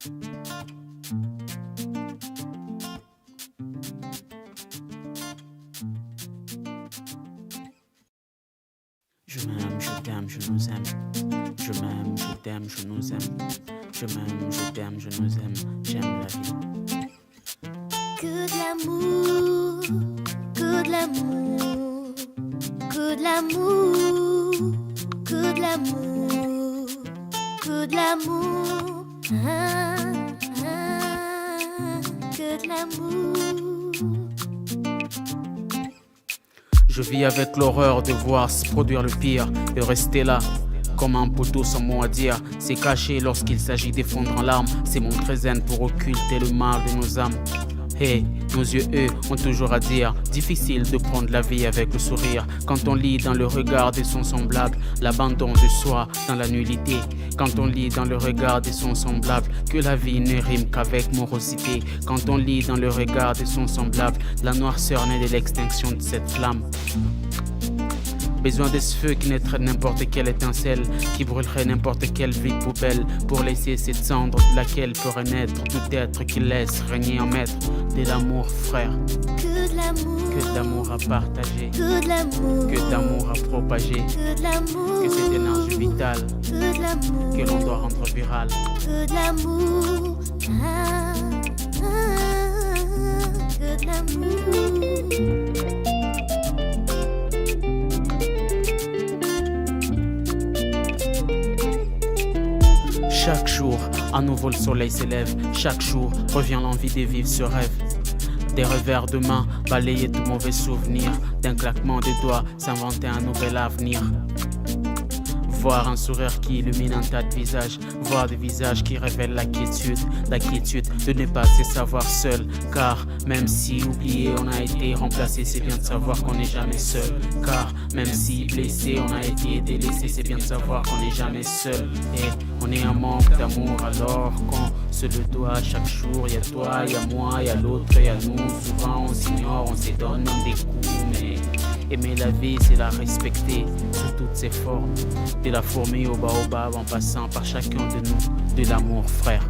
Je m'aime, je t'aime, je nous aime. Je m'aime, je t'aime, je nous aime. Je m'aime, je t'aime, je nous aime. J'aime la vie. Que de l'amour, que de l'amour, que de l'amour, que de l'amour, que de l'amour, que de l'amour. Je vis avec l'horreur de voir se produire le pire et rester là. Comme un poteau sans mot à dire, c'est caché lorsqu'il s'agit d'effondrer en larmes. C'est mon zen pour occulter le mal de nos âmes. Hey, nos yeux, eux, ont toujours à dire. Difficile de prendre la vie avec le sourire. Quand on lit dans le regard de son semblable l'abandon de soi dans la nullité. Quand on lit dans le regard de son semblable que la vie ne rime qu'avec morosité. Quand on lit dans le regard de son semblable la noirceur née de l'extinction de cette flamme. Besoin de ce feu qui naîtrait de n'importe quelle étincelle, qui brûlerait n'importe quelle vide poubelle, pour laisser cette cendre de laquelle pourrait naître tout être qui laisse régner en maître de l'amour, frère. Que de l'amour, que de l'amour à partager, que de l'amour, que d'amour à propager, que de l'amour, que cette énergie vitale que de l'amour, que l'on doit rendre virale. que de l'amour, que de l'amour. Chaque jour, à nouveau le soleil s'élève. Chaque jour, revient l'envie de vivre ce rêve. Des revers de main, balayer de mauvais souvenirs. D'un claquement de doigts, s'inventer un nouvel avenir. Voir un sourire qui illumine un tas de visages. Voir des visages qui révèlent la quiétude de ne pas se savoir seul. Car même si oublié on a été remplacé, c'est bien de savoir qu'on n'est jamais seul. Car même si blessé on a été délaissé, c'est bien de savoir qu'on n'est jamais seul. Et on est un manque d'amour alors qu'on se le doit chaque jour. Y'a toi, y'a moi, y'a l'autre, y'a nous. Souvent on s'ignore, on se donne même des coups. Mais aimer la vie c'est la respecter sous toutes ses formes. De la fourmi au baobab en passant par chacun de nous. De l'amour, frère.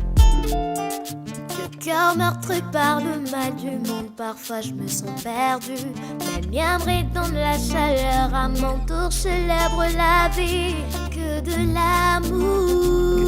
Le cœur meurtri par le mal du monde, parfois je me sens perdu. Mes miens redonnent la chaleur, à mon tour célèbre la vie. Que de l'amour,